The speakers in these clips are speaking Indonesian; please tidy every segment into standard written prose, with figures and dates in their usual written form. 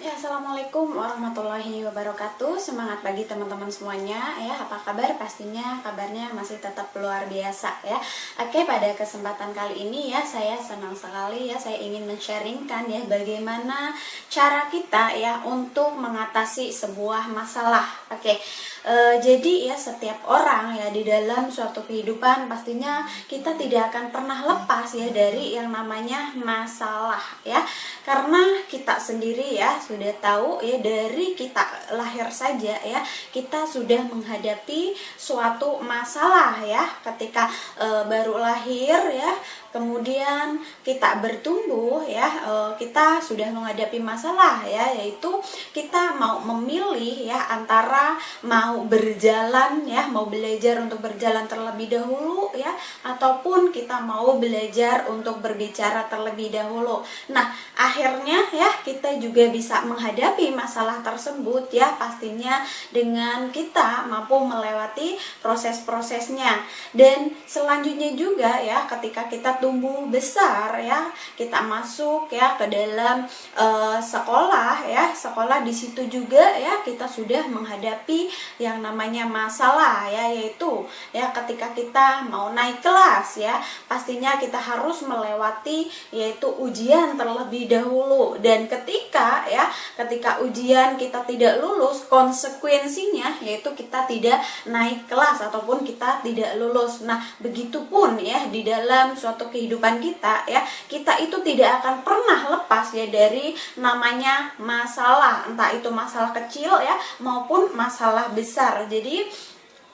Ya, assalamualaikum warahmatullahi wabarakatuh. Semangat pagi teman-teman semuanya ya. Apa kabar? Pastinya kabarnya masih tetap luar biasa ya. Oke, pada kesempatan kali ini ya saya senang sekali ya, saya ingin men-sharingkan ya bagaimana cara kita ya untuk mengatasi sebuah masalah. Oke. Jadi ya setiap orang ya di dalam suatu kehidupan pastinya kita tidak akan pernah lepas ya dari yang namanya masalah ya. Karena kita sendiri ya sudah tahu ya, dari kita lahir saja ya kita sudah menghadapi suatu masalah ya. Ketika baru lahir ya, kemudian kita bertumbuh ya, kita sudah menghadapi masalah ya, yaitu kita mau memilih ya antara mau berjalan ya, mau belajar untuk berjalan terlebih dahulu ya, ataupun kita mau belajar untuk berbicara terlebih dahulu. Nah, akhirnya ya kita juga bisa menghadapi masalah tersebut ya, pastinya dengan kita mampu melewati proses-prosesnya. Dan selanjutnya juga ya, ketika kita tumbuh besar ya, kita masuk ya ke dalam sekolah ya, sekolah di situ juga ya kita sudah menghadapi yang namanya masalah ya, yaitu ya ketika kita mau naik kelas ya, pastinya kita harus melewati yaitu ujian terlebih dahulu. Dan ketika ujian kita tidak lulus, konsekuensinya yaitu kita tidak naik kelas ataupun kita tidak lulus. Nah, begitupun ya di dalam suatu kehidupan kita ya, kita itu tidak akan pernah lepas ya dari namanya masalah, entah itu masalah kecil ya maupun masalah besar. Jadi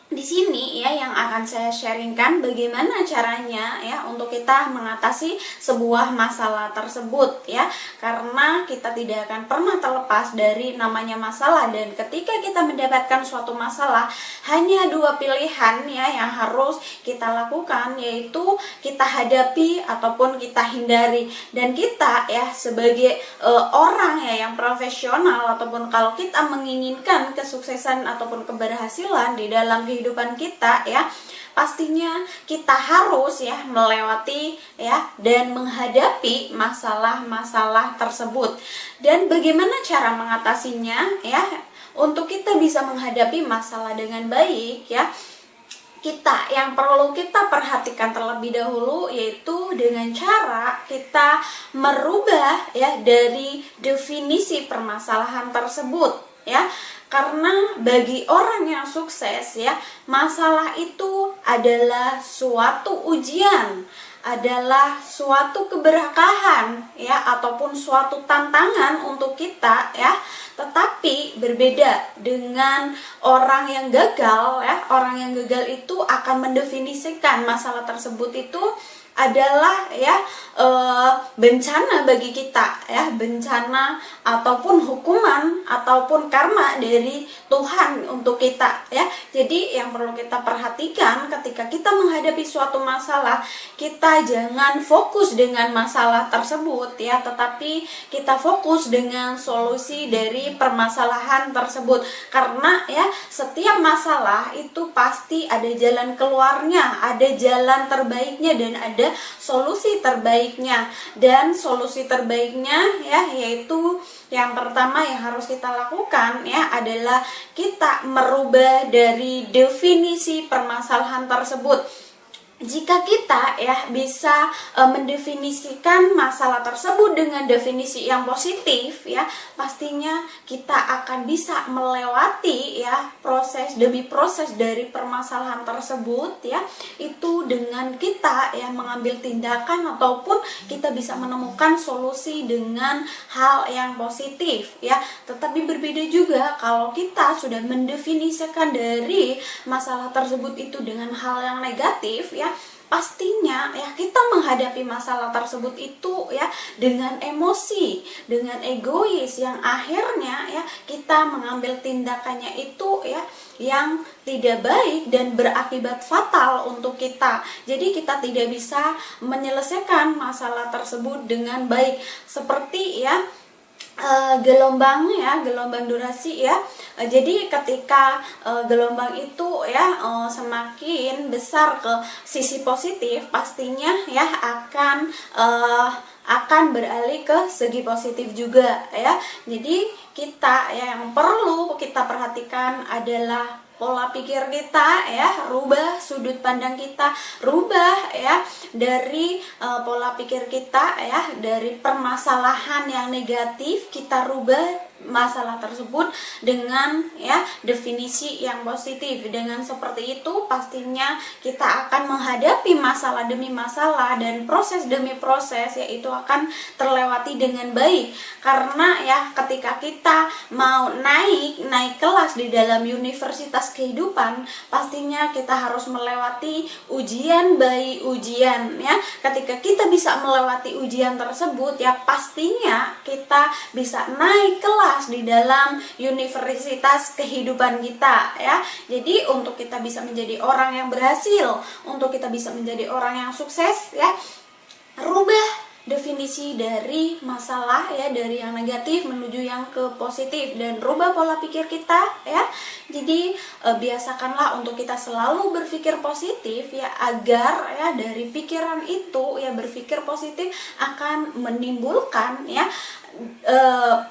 di sini ya yang akan saya sharingkan bagaimana caranya ya untuk kita mengatasi sebuah masalah tersebut ya, karena kita tidak akan pernah terlepas dari namanya masalah. Dan ketika kita mendapatkan suatu masalah, hanya dua pilihan ya yang harus kita lakukan, yaitu kita hadapi ataupun kita hindari. Dan kita ya sebagai orang ya yang profesional, ataupun kalau kita menginginkan kesuksesan ataupun keberhasilan di dalam kehidupan kita ya, pastinya kita harus ya melewati ya dan menghadapi masalah-masalah tersebut. Dan bagaimana cara mengatasinya ya, untuk kita bisa menghadapi masalah dengan baik ya, kita yang perlu kita perhatikan terlebih dahulu yaitu dengan cara kita merubah ya dari definisi permasalahan tersebut ya. Karena bagi orang yang sukses ya, masalah itu adalah suatu ujian, adalah suatu keberkahan ya, ataupun suatu tantangan untuk kita ya. Tetapi berbeda dengan orang yang gagal ya. Orang yang gagal itu akan mendefinisikan masalah tersebut itu adalah ya bencana bagi kita ya, bencana ataupun hukuman ataupun karma dari Tuhan untuk kita ya. Jadi yang perlu kita perhatikan ketika kita menghadapi suatu masalah, kita jangan fokus dengan masalah tersebut ya, tetapi kita fokus dengan solusi dari permasalahan tersebut. Karena ya setiap masalah itu pasti ada jalan keluarnya, ada jalan terbaiknya, dan ada solusi terbaiknya. Dan solusi terbaiknya ya yaitu yang pertama yang harus kita lakukan ya adalah kita merubah dari definisi permasalahan tersebut. Jika kita ya bisa mendefinisikan masalah tersebut dengan definisi yang positif ya, pastinya kita akan bisa melewati ya proses demi proses dari permasalahan tersebut ya, itu dengan kita ya mengambil tindakan ataupun kita bisa menemukan solusi dengan hal yang positif ya. Tetapi berbeda juga kalau kita sudah mendefinisikan dari masalah tersebut itu dengan hal yang negatif ya, pastinya ya kita menghadapi masalah tersebut itu ya dengan emosi, dengan egois, yang akhirnya ya kita mengambil tindakannya itu ya yang tidak baik dan berakibat fatal untuk kita. Jadi kita tidak bisa menyelesaikan masalah tersebut dengan baik. Seperti ya gelombang ya, gelombang durasi ya. Jadi ketika gelombang itu ya semakin besar ke sisi positif, pastinya ya akan beralih ke segi positif juga ya. Jadi kita ya, yang perlu kita perhatikan adalah pola pikir kita ya, rubah sudut pandang kita, rubah ya dari pola pikir kita ya, dari permasalahan yang negatif kita rubah masalah tersebut dengan ya definisi yang positif. Dengan seperti itu pastinya kita akan menghadapi masalah demi masalah dan proses demi proses yaitu akan terlewati dengan baik. Karena ya ketika kita mau naik kelas di dalam universitas kehidupan, pastinya kita harus melewati ujian baik ujian ya. Ketika kita bisa melewati ujian tersebut ya, pastinya kita bisa naik kelas di dalam universitas kehidupan kita ya. Jadi untuk kita bisa menjadi orang yang berhasil, untuk kita bisa menjadi orang yang sukses ya, rubah definisi dari masalah ya, dari yang negatif menuju yang ke positif, dan rubah pola pikir kita ya. Jadi biasakanlah untuk kita selalu berpikir positif ya, agar ya dari pikiran itu ya, berpikir positif akan menimbulkan ya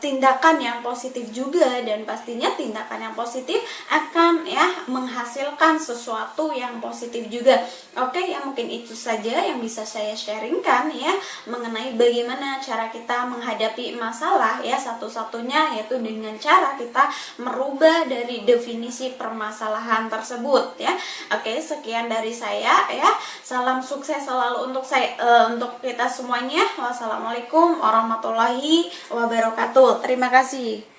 tindakan yang positif juga, dan pastinya tindakan yang positif akan ya menghasilkan sesuatu yang positif juga. Oke, ya mungkin itu saja yang bisa saya sharingkan ya mengenai bagaimana cara kita menghadapi masalah ya, satu-satunya yaitu dengan cara kita merubah dari definisi permasalahan tersebut ya. Oke, sekian dari saya ya. Salam sukses selalu untuk untuk kita semuanya. Wassalamualaikum warahmatullahi wabarakatuh. Terima kasih.